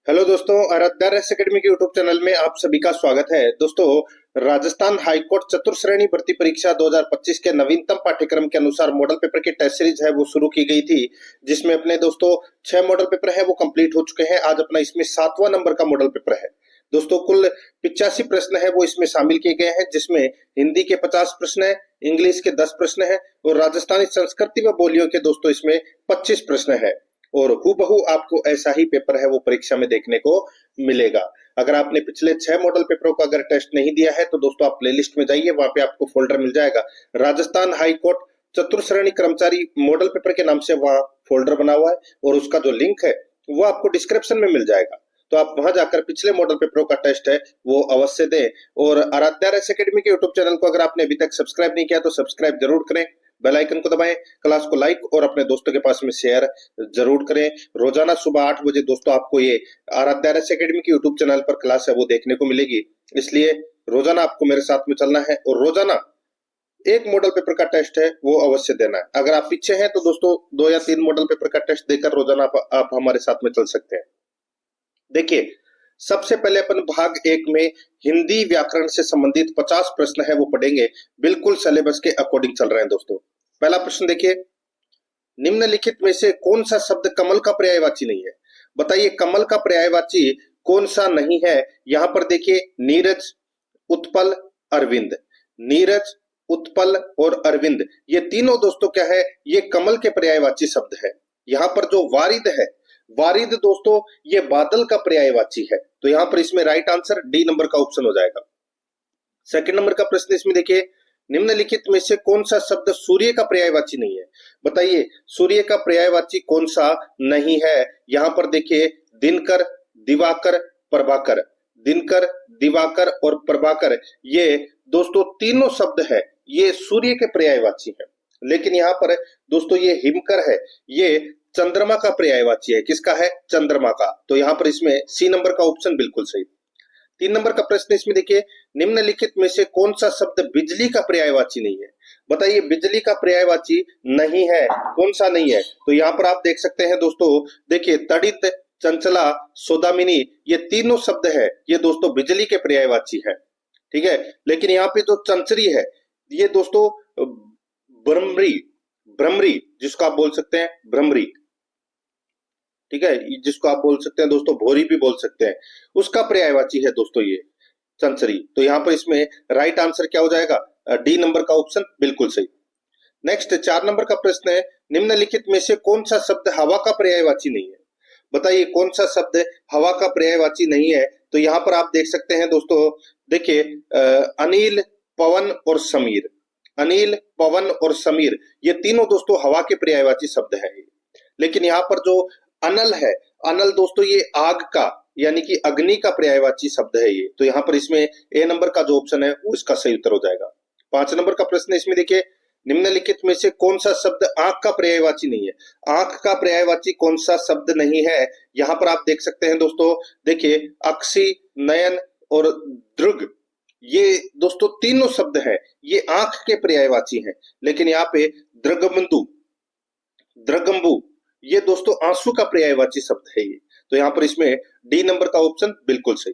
Hello दोस्तों, Aaradhya race academy के YouTube channel में आप सभी का स्वागत है। दोस्तों, राजस्थान हाईकोर्ट चतुर्श्रेणी भर्ती परीक्षा 2025 के नवीनतम पाठ्यक्रम के अनुसार मॉडल पेपर की टेस्ट सीरीज है वो शुरू की गई थी, जिसमें अपने दोस्तों 6 मॉडल पेपर है वो कंप्लीट हो चुके हैं। आज अपना इसमें 7वां नंबर का मॉडल पेपर है। दोस्तों, कुल 85 प्रश्न है वो इसमें शामिल किए गए हैं, जिसमें हिंदी के 50 प्रश्न है, इंग्लिश के 10 प्रश्न है और राजस्थानी संस्कृति व बोलियों के दोस्तों इसमें 25 प्रश्न है। और हूबहू आपको ऐसा ही पेपर है वो परीक्षा में देखने को मिलेगा। अगर आपने पिछले 6 मॉडल पेपरों का अगर टेस्ट नहीं दिया है तो दोस्तों आप प्लेलिस्ट में जाइए, वहां पे आपको फोल्डर मिल जाएगा राजस्थान हाईकोर्ट चतुर्श्रेणी कर्मचारी मॉडल पेपर के नाम से, वहां फोल्डर बना हुआ है और उसका जो लिंक है वो आपको डिस्क्रिप्शन में मिल जाएगा। तो आप वहां जाकर पिछले मॉडल पेपरों का टेस्ट है वो अवश्य दें। और आराध्या रेस एकेडमी के यूट्यूब चैनल को अगर आपने अभी तक सब्सक्राइब नहीं किया तो सब्सक्राइब जरूर करें, बेल आइकन को दबाएं, क्लास को लाइक और अपने दोस्तों के पास में शेयर जरूर करें। रोजाना सुबह 8 बजे दोस्तों आपको ये आराध्या रेस एकेडमी की यूट्यूब चैनल पर क्लास है वो देखने को मिलेगी, इसलिए रोजाना आपको मेरे साथ में चलना है और रोजाना एक मॉडल पेपर का टेस्ट है वो अवश्य देना है। अगर आप पीछे हैं तो दोस्तों 2 या 3 मॉडल पेपर का टेस्ट देकर रोजाना आप हमारे साथ में चल सकते हैं। देखिए, सबसे पहले अपन भाग 1 में हिंदी व्याकरण से संबंधित 50 प्रश्न है वो पढ़ेंगे, बिल्कुल सिलेबस के अकॉर्डिंग चल रहे हैं दोस्तों। पहला प्रश्न देखिए, निम्नलिखित में से कौन सा शब्द कमल का पर्यायवाची नहीं है? बताइए कमल का पर्यायवाची कौन सा नहीं है? यहां पर देखिए नीरज, उत्पल, अरविंद। नीरज, उत्पल और अरविंद ये तीनों दोस्तों क्या है, ये कमल के पर्यायवाची शब्द है। यहां पर जो वारिद है, वारिद दोस्तों ये बादल का पर्यायवाची है, तो यहां पर इसमें राइट आंसर डी नंबर का ऑप्शन हो जाएगा। सेकंड नंबर का प्रश्न इसमें देखिए, निम्नलिखित में से कौन सा शब्द सूर्य का पर्यायवाची नहीं है? बताइए सूर्य का पर्यायवाची कौन सा नहीं है? यहां पर देखिए दिनकर, दिवाकर, प्रभाकर। दिनकर, दिवाकर और प्रभाकर ये दोस्तों तीनों शब्द है ये सूर्य के पर्यायवाची है। लेकिन यहाँ पर दोस्तों ये हिमकर है, ये चंद्रमा का पर्यायवाची है। किसका है? चंद्रमा का। तो यहाँ पर इसमें सी नंबर का ऑप्शन बिल्कुल सही। 3 नंबर का प्रश्न इसमें देखिए, निम्नलिखित में से कौन सा शब्द बिजली का पर्यायवाची नहीं है? बताइए बिजली का पर्यायवाची नहीं है, कौन सा नहीं है? तो यहाँ पर आप देख सकते हैं दोस्तों, देखिए तड़ित, चंचला, सौदामिनी ये तीनों शब्द है ये दोस्तों बिजली के पर्यायवाची है। ठीक है, लेकिन यहाँ पे जो चंचरी है ये दोस्तों भ्रमरी, भ्रमरी जिसको आप बोल सकते हैं भ्रमरी, ठीक है, जिसको आप बोल सकते हैं दोस्तों भोरी भी बोल सकते हैं, उसका पर्यायवाची है दोस्तों ये चंचरी। तो यहाँ पर इसमें राइट आंसर क्या हो जाएगा? डी नंबर का ऑप्शन बिल्कुल सही। नेक्स्ट 4 नंबर का प्रश्न है, निम्नलिखित में से कौन सा शब्द हवा का पर्यायवाची नहीं है? बताइए कौन सा शब्द हवा का पर्यायवाची नहीं है? तो यहाँ पर आप देख सकते हैं दोस्तों, देखिए अनिल, पवन और समीर। अनिल, पवन और समीर ये तीनों दोस्तों हवा के पर्यायवाची शब्द है। लेकिन यहाँ पर जो अनल है, अनल दोस्तों ये आग का यानी कि अग्नि का पर्यायवाची शब्द है ये। तो यहाँ पर इसमें ए नंबर का जो ऑप्शन है वो इसका सही उत्तर हो जाएगा। 5 नंबर का प्रश्न इसमें देखिए, निम्नलिखित में से कौन सा शब्द आंख का पर्यायवाची नहीं है? आंख का पर्यायवाची कौन सा शब्द नहीं है? यहाँ पर आप देख सकते हैं दोस्तों, देखिए अक्षी, नयन और दृग ये दोस्तों तीनों शब्द है ये आंख के पर्यायवाची हैं। लेकिन यहाँ पे दृगबंधु, द्रगंबु ये दोस्तों आंसू का पर्यायवाची शब्द है ये। तो यहाँ पर इसमें डी नंबर का ऑप्शन बिल्कुल सही।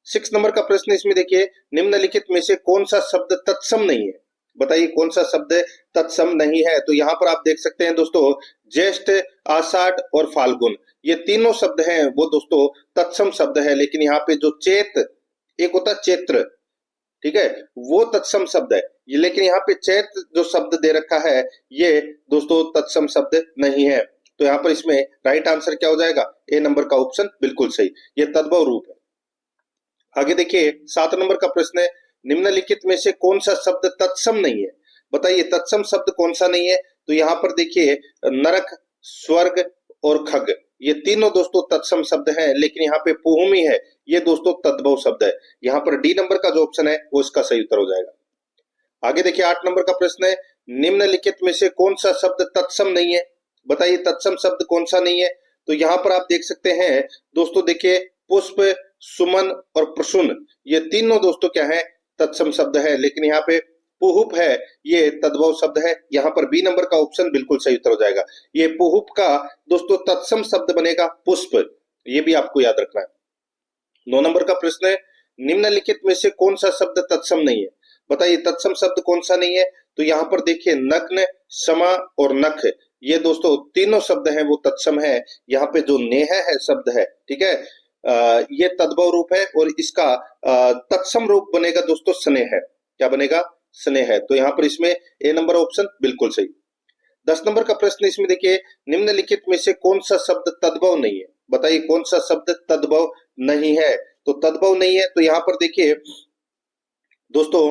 6 नंबर का प्रश्न इसमें देखिए, निम्नलिखित में से कौन सा शब्द तत्सम नहीं है? बताइए कौन सा शब्द तत्सम नहीं है? तो यहाँ पर आप देख सकते हैं दोस्तों, ज्येष्ठ, आषाढ़ और फाल्गुन ये तीनों शब्द हैं वो दोस्तों तत्सम शब्द है। लेकिन यहाँ पे जो चेत, एक होता है चैत्र, ठीक है, वो तत्सम शब्द है ये। लेकिन यहाँ पे चैत जो शब्द दे रखा है ये दोस्तों तत्सम शब्द नहीं है। तो यहाँ पर इसमें राइट आंसर क्या हो जाएगा? ए नंबर का ऑप्शन बिल्कुल सही, ये तद्भव रूप है। आगे देखिए 7 नंबर का प्रश्न है, निम्नलिखित में से कौन सा शब्द तत्सम नहीं है? बताइए तत्सम शब्द कौन सा नहीं है? तो यहाँ पर देखिए नरक, स्वर्ग और खग ये तीनों दोस्तों तत्सम शब्द हैं। लेकिन यहाँ पे पुहुमी है ये दोस्तों तद्भव शब्द है। यहाँ पर डी नंबर का जो ऑप्शन है वो इसका सही उत्तर हो जाएगा। आगे देखिए 8 नंबर का प्रश्न है, निम्नलिखित में से कौन सा शब्द तत्सम नहीं है? बताइए तत्सम शब्द कौन सा नहीं है? तो यहाँ पर आप देख सकते हैं दोस्तों, देखिए पुष्प, सुमन और प्रसून ये तीनों दोस्तों क्या है? तत्सम शब्द है। लेकिन यहाँ पे पुहुप है ये तद्भव शब्द है। यहाँ पर बी नंबर का ऑप्शन बिल्कुल सही उत्तर हो जाएगा। ये पुहुप का दोस्तों तत्सम शब्द बनेगा पुष्प। ये भी आपको याद रखना है। 9 नंबर का प्रश्न है, निम्नलिखित में से कौन सा शब्द तत्सम नहीं है? बताइए तत्सम शब्द कौन सा नहीं है? तो यहाँ पर देखिए नग्न, समा और नख, ये दोस्तों तीनों शब्द हैं वो तत्सम है। यहाँ पे जो नेह है शब्द है, ठीक है, ये तद्भव रूप है और इसका तत्सम रूप बनेगा दोस्तों स्नेह है। क्या बनेगा? स्नेह है। तो यहाँ पर इसमें ए नंबर ऑप्शन बिल्कुल सही। 10 नंबर का प्रश्न इसमें देखिए, निम्नलिखित में से कौन सा शब्द तद्भव नहीं है? बताइए कौन सा शब्द तद्भव नहीं है? तो तद्भव नहीं है तो यहाँ पर देखिए दोस्तों,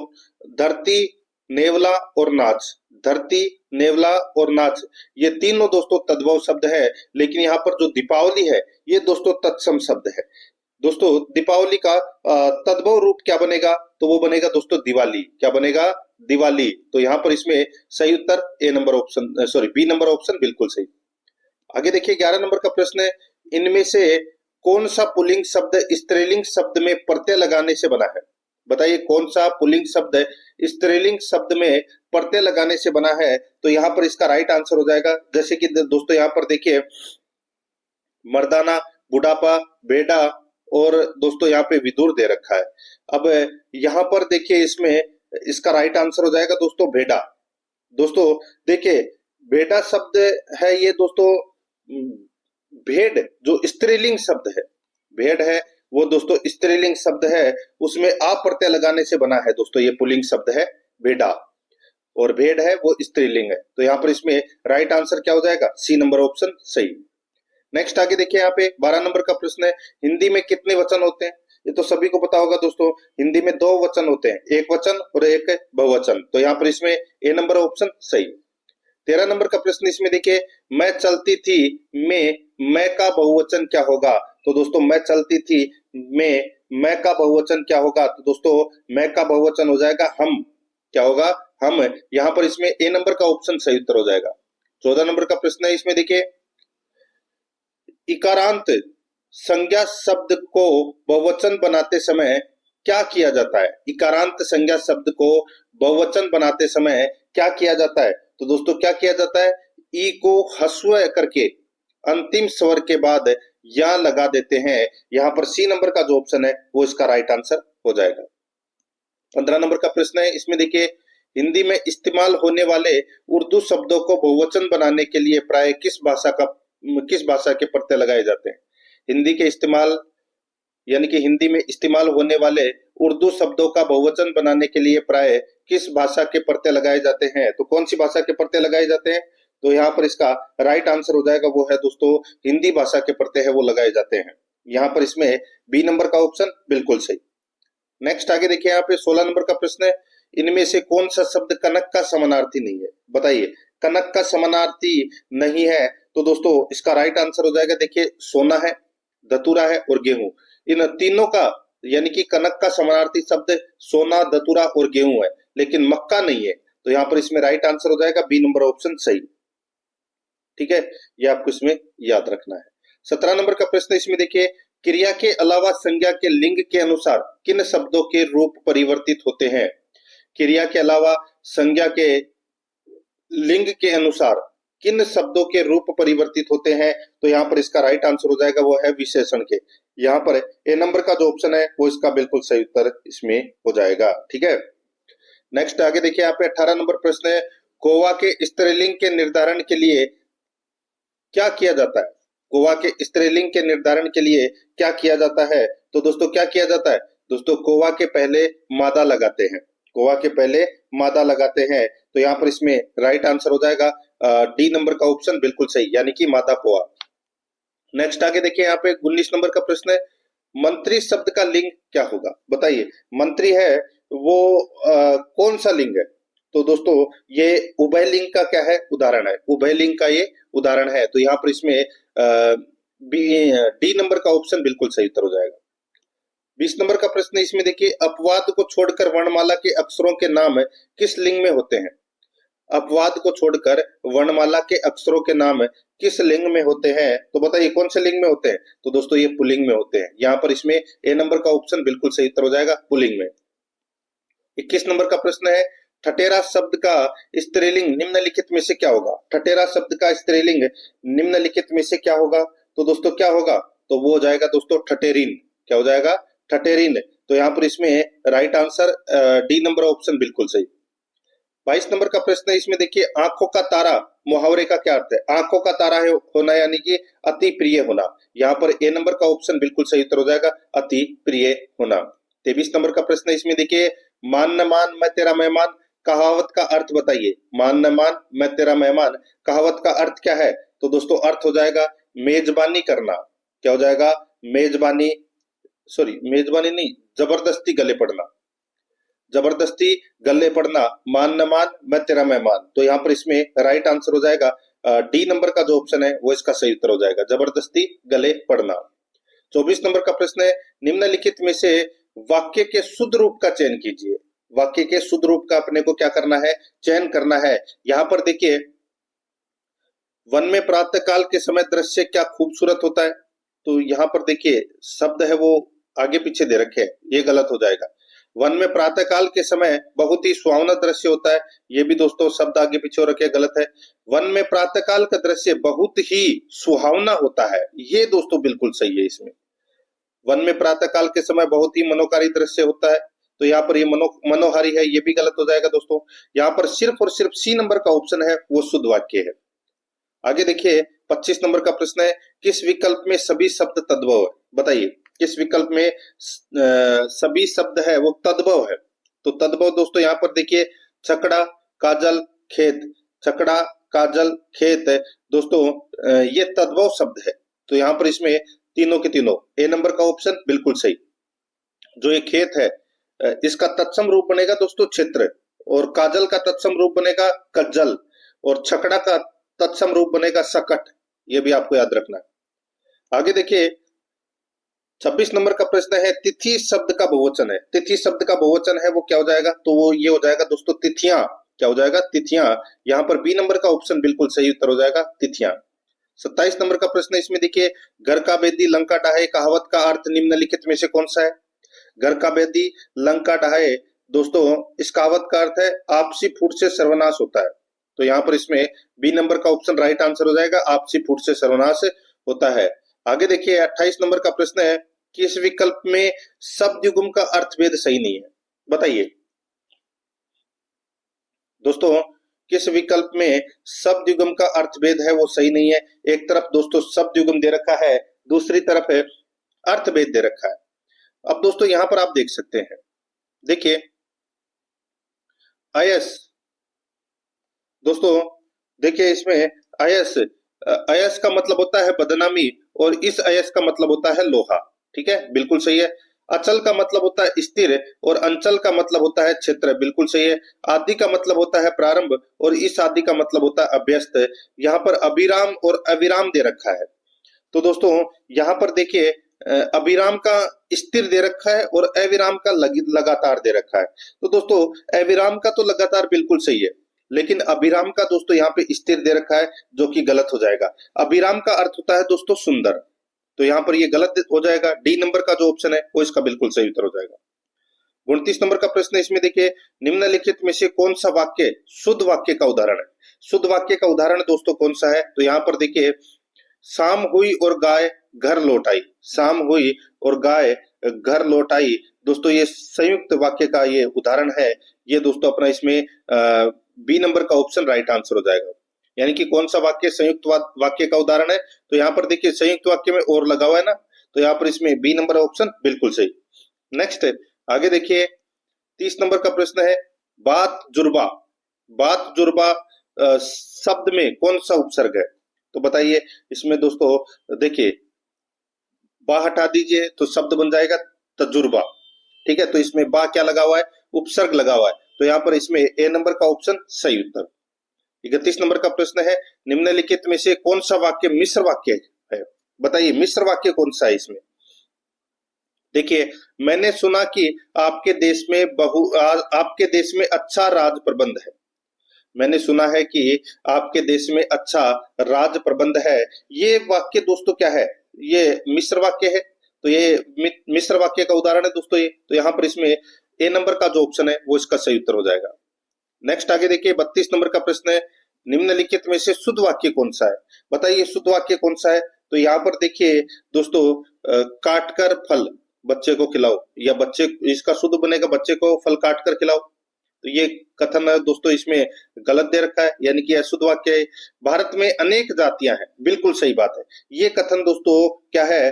धरती, नेवला और नाच, धरती, नेवला और नाच, ये तीनों दोस्तों तद्भव शब्द है। लेकिन यहाँ पर जो दीपावली है ये दोस्तों तत्सम शब्द है। दोस्तों दीपावली का तद्भव रूप क्या बनेगा? तो वो बनेगा दोस्तों दिवाली। क्या बनेगा? दिवाली। तो यहाँ पर इसमें सही उत्तर A number option, sorry B number option बिल्कुल सही। आगे देखिए 11 नंबर का प्रश्न है, इनमें से कौन सा पुल्लिंग शब्द स्त्रीलिंग शब्द में प्रत्यय लगाने से बना है? बताइए कौन सा पुल्लिंग शब्द स्त्रीलिंग शब्द में प्रत्यय लगाने से बना है? तो यहाँ पर इसका राइट आंसर हो जाएगा, जैसे कि दोस्तों यहाँ पर देखिए मर्दाना, बुढ़ापा, बेड़ा और दोस्तों यहाँ पे विदुर दे रखा है। अब यहाँ पर देखिए इसमें इसका राइट आंसर हो जाएगा दोस्तों भेड़ा। दोस्तों देखिए बेटा शब्द है ये दोस्तों, भेड़ जो स्त्रीलिंग शब्द है, भेड़ है वो दोस्तों स्त्रीलिंग शब्द है, उसमें आ प्रत्यय लगाने से बना है दोस्तों, ये पुल्लिंग शब्द है बेटा, और भेड़ है वो स्त्रीलिंग है। तो यहाँ पर इसमें राइट आंसर क्या हो जाएगा? सी नंबर ऑप्शन सही। नेक्स्ट आगे देखिए यहाँ पे 12 नंबर का प्रश्न है, हिंदी में कितने वचन होते हैं? ये तो सभी को पता होगा दोस्तों, हिंदी में 2 वचन होते हैं, एक वचन और एक बहुवचन। तो यहाँ पर इसमें ए नंबर ऑप्शन सही। 13 नंबर का प्रश्न इसमें देखिए, मैं चलती थी में मैं का बहुवचन क्या होगा? तो दोस्तों मैं चलती थी में मैं का बहुवचन क्या होगा? तो दोस्तों मैं का बहुवचन हो जाएगा हम। क्या होगा? हम। यहाँ पर इसमें ए नंबर का ऑप्शन सही उत्तर हो जाएगा। 14 नंबर का प्रश्न है इसमें देखिए, इकारांत संज्ञा शब्द को बहुवचन बनाते समय क्या किया जाता है? इकारांत संज्ञा शब्द को बहुवचन बनाते समय क्या किया जाता है? तो दोस्तों क्या किया जाता है? ई को ह्रस्व करके अंतिम स्वर के बाद या लगा देते हैं। यहाँ पर सी नंबर का जो ऑप्शन है वो इसका राइट आंसर हो जाएगा। 15 नंबर का प्रश्न है इसमें देखिए, हिंदी में इस्तेमाल होने वाले उर्दू शब्दों को बहुवचन बनाने के लिए प्राय किस भाषा के प्रत्यय लगाए जाते हैं? हिंदी के इस्तेमाल यानी कि हिंदी में इस्तेमाल होने वाले उर्दू शब्दों का बहुवचन बनाने के लिए प्राय किस भाषा के प्रत्यय लगाए जाते हैं? तो कौन सी भाषा के प्रत्यय लगाए जाते हैं? तो यहाँ पर इसका राइट आंसर हो जाएगा वो है दोस्तों हिंदी भाषा के प्रत्यय है वो लगाए जाते हैं। यहाँ पर इसमें बी नंबर का ऑप्शन बिल्कुल सही। नेक्स्ट आगे देखिए यहाँ पे 16 नंबर का प्रश्न है, इनमें से कौन सा शब्द कनक का समानार्थी नहीं है? बताइए कनक का समानार्थी नहीं है तो दोस्तों इसका राइट आंसर हो जाएगा, देखिए सोना है, धतूरा है और गेहूं। इन तीनों का यानी कि कनक का समानार्थी शब्द सोना, धतूरा और गेहूं है, लेकिन मक्का नहीं है। तो यहाँ पर इसमें राइट आंसर हो जाएगा बी नंबर ऑप्शन सही। ठीक है, ये आपको इसमें याद रखना है। 17 नंबर का प्रश्न इसमें देखिए, क्रिया के अलावा संज्ञा के लिंग के अनुसार किन शब्दों के रूप परिवर्तित होते हैं? क्रिया के अलावा संज्ञा के लिंग के अनुसार किन शब्दों के रूप परिवर्तित होते हैं? तो यहाँ पर इसका राइट आंसर हो जाएगा वो है विशेषण के। यहाँ पर ए नंबर का जो ऑप्शन है वो इसका बिल्कुल सही उत्तर इसमें हो जाएगा। ठीक है, नेक्स्ट आगे देखिए यहाँ पे 18 नंबर प्रश्न है, कोवा के स्त्रीलिंग के निर्धारण के लिए क्या किया जाता है? कोवा के स्त्रीलिंग के निर्धारण के लिए क्या किया जाता है? तो दोस्तों क्या किया जाता है? दोस्तों कोवा के पहले मादा लगाते हैं, कोवा के पहले मादा लगाते हैं। तो यहाँ पर इसमें राइट आंसर हो जाएगा डी नंबर का ऑप्शन बिल्कुल सही, यानी कि मादा कोवा। नेक्स्ट आगे देखिए यहाँ पे 19 नंबर का प्रश्न है, मंत्री शब्द का लिंग क्या होगा? बताइए मंत्री है वो कौन सा लिंग है? तो दोस्तों ये उभय लिंग का क्या है? उदाहरण है, उभय लिंग का ये उदाहरण है। तो यहाँ पर इसमें डी नंबर का ऑप्शन बिल्कुल सही उत्तर हो जाएगा। 20 नंबर का प्रश्न इसमें देखिए, अपवाद को छोड़कर वर्णमाला के अक्षरों के नाम किस लिंग में होते हैं? अपवाद को छोड़कर वर्णमाला के अक्षरों के नाम किस लिंग में होते हैं? तो बताइए कौन से लिंग में होते हैं? तो दोस्तों ये पुल्लिंग में होते हैं। यहाँ पर इसमें ए नंबर का ऑप्शन बिल्कुल सही उत्तर हो जाएगा, पुल्लिंग में। 21 नंबर का प्रश्न है, ठठेरा शब्द का स्त्रीलिंग निम्नलिखित में से क्या होगा? ठठेरा शब्द का स्त्रीलिंग निम्नलिखित में से क्या होगा? तो दोस्तों क्या होगा? तो वो हो जाएगा दोस्तों ठटेरिन। क्या हो जाएगा? ठटेरिन। तो यहाँ पर इसमें right answer D number option बिल्कुल सही। 22 नंबर का प्रश्न है, इसमें देखिए आंखों का तारा मुहावरे का क्या अर्थ है? आंखों का तारा है होना यानी कि अति प्रिय होना। यहाँ पर ए नंबर का ऑप्शन बिल्कुल सही उत्तर हो जाएगा, अति प्रिय होना। 23 नंबर का प्रश्न है, इसमें देखिए मान न मान मैं तेरा मेहमान कहावत का अर्थ बताइए। मान न मान मैं तेरा मेहमान कहावत का अर्थ क्या है? तो दोस्तों अर्थ हो जाएगा मेजबानी करना। क्या हो जाएगा? मेजबानी, सॉरी मेजबानी नहीं, जबरदस्ती गले पड़ना। जबरदस्ती गले पड़ना, मान न मान मैं तेरा मेहमान। तो यहाँ पर इसमें राइट आंसर हो जाएगा डी नंबर का जो ऑप्शन है वो इसका सही उत्तर हो जाएगा, जबरदस्ती गले पड़ना। 24 नंबर का प्रश्न है, निम्नलिखित में से वाक्य के शुद्ध रूप का चयन कीजिए। वाक्य के शुद्ध रूप का अपने को क्या करना है? चयन करना है। यहाँ पर देखिए वन में प्रातः काल के समय दृश्य क्या खूबसूरत होता है। तो यहाँ पर देखिए शब्द है वो आगे पीछे दे रखे हैं, ये गलत हो जाएगा। वन में प्रातः काल के समय बहुत ही सुहावना दृश्य होता है, ये भी दोस्तों शब्द आगे पीछे हो रखे, गलत है। वन में प्रातः काल का दृश्य बहुत ही सुहावना होता है, ये दोस्तों बिल्कुल सही है। इसमें वन में प्रातः काल के समय बहुत ही मनोकारी दृश्य होता है, तो यहाँ पर ये मनोहारी है, ये भी गलत हो जाएगा दोस्तों। यहाँ पर सिर्फ और सिर्फ सी नंबर का ऑप्शन है वो शुद्ध वाक्य है। आगे देखिए 25 नंबर का प्रश्न है, किस विकल्प में सभी शब्द तद्भव है? बताइए किस विकल्प में सभी शब्द है वो तद्भव है? तो तद्भव दोस्तों यहाँ पर देखिए छकड़ा काजल खेत, छकड़ा काजल खेत दोस्तों ये तद्भव शब्द है। तो यहाँ पर इसमें तीनों के तीनों ए नंबर का ऑप्शन बिल्कुल सही। जो ये खेत है इसका तत्सम रूप बनेगा दोस्तों क्षेत्र, और काजल का तत्सम रूप बनेगा कज्जल, और छकड़ा का तत्सम रूप बनेगा सकट। ये भी आपको याद रखना है। आगे देखिए 26 नंबर का प्रश्न है, तिथि शब्द का बहुवचन है। तिथि शब्द का बहुवचन है वो क्या हो जाएगा? तो वो ये हो जाएगा दोस्तों तिथियां। क्या हो जाएगा? तिथियां। यहाँ पर बी नंबर का ऑप्शन बिल्कुल सही उत्तर हो जाएगा, तिथियां। 27 नंबर का प्रश्न है, इसमें देखिए घर का बेदी लंका ढाए कहावत का अर्थ निम्नलिखित में से कौन सा है? घर का बेदी लंका ढाए दोस्तों इस कहावत का अर्थ है आपसी फूट से सर्वनाश होता है। तो यहाँ पर इसमें बी नंबर का ऑप्शन राइट आंसर हो जाएगा, आपसी फूट से सर्वनाश होता है। आगे देखिए 28 नंबर का प्रश्न है, किस विकल्प में शब्द युग्म का अर्थभेद सही नहीं है? बताइए दोस्तों किस विकल्प में शब्द युग्म का अर्थभेद है वो सही नहीं है? एक तरफ दोस्तों शब्द युग्म दे रखा है, दूसरी तरफ है अर्थभेद दे रखा है। अब दोस्तों यहां पर आप देख सकते हैं, देखिए अयस दोस्तों, देखिए इसमें अयस, अयस का मतलब होता है बदनामी, और इस अयस का मतलब होता है लोहा। ठीक है, बिल्कुल सही है। अचल का मतलब होता है स्थिर, और अंचल का मतलब होता है क्षेत्र, बिल्कुल सही है। आदि का मतलब होता है प्रारंभ, और इस आदि का मतलब होता है अभ्यस्त। यहाँ पर अभिराम और अविराम दे रखा है। तो दोस्तों यहाँ पर देखिए अभिराम का स्थिर दे रखा है और अविराम का लगातार दे रखा है। तो दोस्तों अविराम का तो लगातार बिल्कुल सही है, लेकिन अभिराम का दोस्तों यहाँ पे स्थिर दे रखा है, जो कि गलत हो जाएगा। अभिराम का अर्थ होता है दोस्तों सुंदर, तो यहाँ पर ये गलत हो जाएगा। डी नंबर का जो ऑप्शन है वो इसका बिल्कुल सही उत्तर हो जाएगा। 29 नंबर का प्रश्न है, इसमें देखिए निम्नलिखित में से कौन सा वाक्य शुद्ध वाक्य का उदाहरण है? शुद्ध वाक्य का उदाहरण दोस्तों कौन सा है? तो यहाँ पर देखिए शाम हुई और गाय घर लौट आई, शाम हुई और गाय घर लौट आई दोस्तों ये संयुक्त वाक्य का ये उदाहरण है। ये दोस्तों अपना इसमें बी नंबर का ऑप्शन राइट आंसर हो जाएगा। यानी कि कौन सा वाक्य संयुक्त वाक्य का उदाहरण है? तो यहाँ पर देखिए संयुक्त वाक्य में और लगा हुआ है ना, तो यहाँ पर इसमें बी नंबर ऑप्शन बिल्कुल सही। नेक्स्ट आगे देखिए 30 नंबर का प्रश्न है, बात जुर्बा। बात जुर्बा शब्द में कौन सा उपसर्ग है? तो बताइए इसमें दोस्तों देखिए बा हटा दीजिए तो शब्द बन जाएगा तजुर्बा। ठीक है, तो इसमें बा क्या लगा हुआ है? उपसर्ग लगा हुआ है, तो यहाँ पर इसमें ए नंबर का ऑप्शन सही उत्तर। 31 नंबर का प्रश्न है, निम्नलिखित में से कौन सा वाक्य मिश्र वाक्य है? बताइए मिश्र वाक्य कौन सा है इसमें? देखिए मैंने सुना कि आपके देश में अच्छा राज प्रबंध है। मैंने सुना है कि आपके देश में अच्छा राज प्रबंध है। ये वाक्य दोस्तों क्या है? ये मिश्र वाक्य है, तो ये मिश्र वाक्य का उदाहरण है दोस्तों ये। तो यहाँ पर इसमें ए नंबर का जो ऑप्शन है वो इसका सही उत्तर हो जाएगा। नेक्स्ट आगे देखिए 32 नंबर का प्रश्न है, निम्नलिखित में से शुद्ध वाक्य कौन सा है? बताइए शुद्ध वाक्य कौन सा है? तो यहाँ पर देखिए दोस्तों, काट कर फल बच्चे को खिलाओ, या बच्चे, इसका शुद्ध बनेगा बच्चे को फल काट कर खिलाओ। तो ये कथन है दोस्तों इसमें गलत दे रखा है, यानी कि अशुद्ध वाक्य है। भारत में अनेक जातियां हैं, बिल्कुल सही बात है। ये कथन दोस्तों क्या है,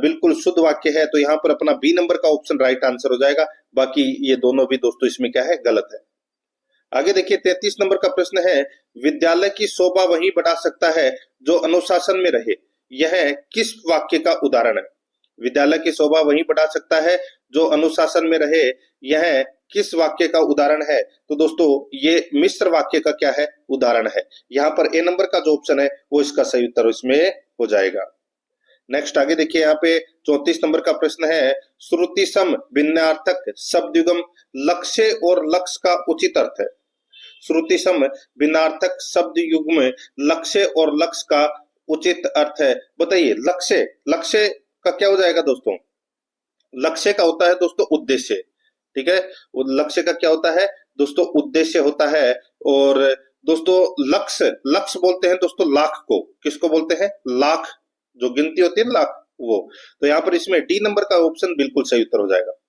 बिल्कुल शुद्ध वाक्य है। तो यहाँ पर अपना बी नंबर का ऑप्शन राइट आंसर हो जाएगा। बाकी ये दोनों भी दोस्तों इसमें क्या है, गलत है। आगे देखिए 33 नंबर का प्रश्न है, विद्यालय की शोभा वही बढ़ा सकता है जो अनुशासन में रहे। यह किस वाक्य का उदाहरण है? विद्यालय की शोभा वही बढ़ा सकता है जो अनुशासन में रहे, यह किस वाक्य का उदाहरण है? तो दोस्तों ये मिश्र वाक्य का क्या है, उदाहरण है। यहाँ पर ए नंबर का जो ऑप्शन है वो इसका सही उत्तर इसमें हो जाएगा। नेक्स्ट आगे देखिए, यहाँ पे 34 नंबर का प्रश्न है, श्रुति सम भिन्नार्थक शब्द युगम लक्ष्य और लक्ष्य का उचित अर्थ है। श्रुति सम भिन्नार्थक शब्द युग्म लक्ष्य और लक्ष्य का उचित अर्थ है। बताइए लक्ष्य, लक्ष्य का क्या हो जाएगा दोस्तों? लक्ष्य का होता है दोस्तों उद्देश्य, ठीक है। लक्ष्य का क्या होता है दोस्तों? उद्देश्य होता है। और दोस्तों लक्ष्य, लक्ष्य बोलते हैं दोस्तों लाख को। किसको बोलते हैं? लाख, जो गिनती होती है लाख, वो। तो यहाँ पर इसमें डी नंबर का ऑप्शन बिल्कुल सही उत्तर हो जाएगा।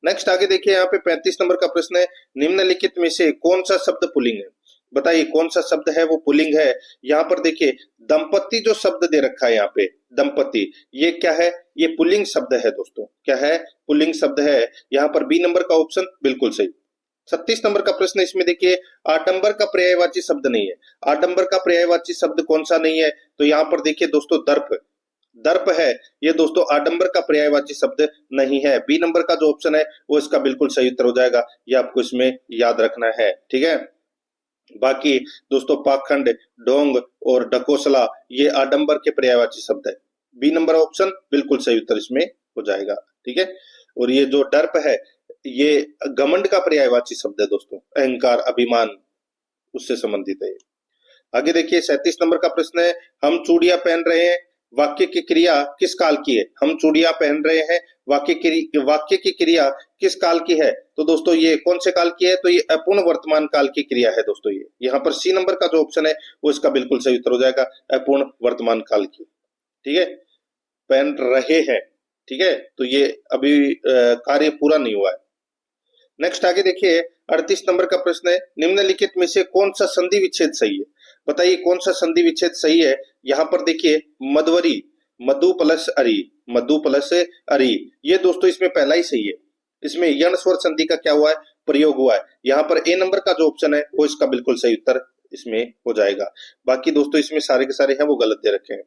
नेक्स्ट आगे देखिए, यहाँ पे 35 नंबर का प्रश्न है, निम्नलिखित में से कौन सा शब्द पुल्लिंग है? बताइए कौन सा शब्द है वो पुल्लिंग है? यहाँ पर देखिए दंपति जो शब्द दे रखा है यहाँ पे, दंपति, ये क्या है? ये पुल्लिंग शब्द है दोस्तों। क्या है? पुल्लिंग शब्द है। यहाँ पर बी नंबर का ऑप्शन बिल्कुल सही। 36 नंबर का प्रश्न, इसमें देखिए आडंबर का पर्यायवाची शब्द नहीं है। आडंबर का पर्यायवाची शब्द कौन सा नहीं है? तो यहाँ पर देखिए दोस्तों दर्प, दर्प है। ये दोस्तों आडंबर का पर्यायवाची शब्द नहीं है। बी नंबर का जो ऑप्शन है वो इसका बिल्कुल सही उत्तर हो जाएगा। ये आपको इसमें याद रखना है, ठीक है। बाकी दोस्तों पाखंड, ढोंग और ढकोसला ये आडंबर के पर्यायवाची शब्द है। बी नंबर ऑप्शन बिल्कुल सही उत्तर इसमें हो जाएगा, ठीक है। और ये जो दर्प है ये घमंड का पर्यायवाची शब्द है दोस्तों, अहंकार, अभिमान, उससे संबंधित है। आगे देखिए 37 नंबर का प्रश्न है, हम चूड़ियां पहन रहे हैं, वाक्य की क्रिया किस काल की है? हम चूड़ियां पहन रहे हैं, वाक्य की क्रिया किस काल की है? तो दोस्तों ये कौन से काल की है? तो ये अपूर्ण वर्तमान काल की क्रिया है दोस्तों। ये यहाँ पर सी नंबर का जो ऑप्शन है वो इसका बिल्कुल सही उत्तर हो जाएगा, अपूर्ण वर्तमान काल की, ठीक है। पहन रहे हैं, ठीक है। तो ये अभी कार्य पूरा नहीं हुआ है। नेक्स्ट आगे देखिए 38 नंबर का प्रश्न है, निम्नलिखित में से कौन सा संधि विच्छेद सही है? बताइए कौन सा संधि विच्छेद सही है? यहाँ पर देखिए मधुवरी, मधु प्लस अरी, मधु प्लस अरी, ये दोस्तों इसमें पहला ही सही है। इसमें यण स्वर संधि का क्या हुआ है? प्रयोग हुआ है। यहाँ पर ए नंबर का जो ऑप्शन है वो इसका बिल्कुल सही उत्तर इसमें हो जाएगा। बाकी दोस्तों इसमें सारे के सारे हैं वो गलत दे रखे हैं।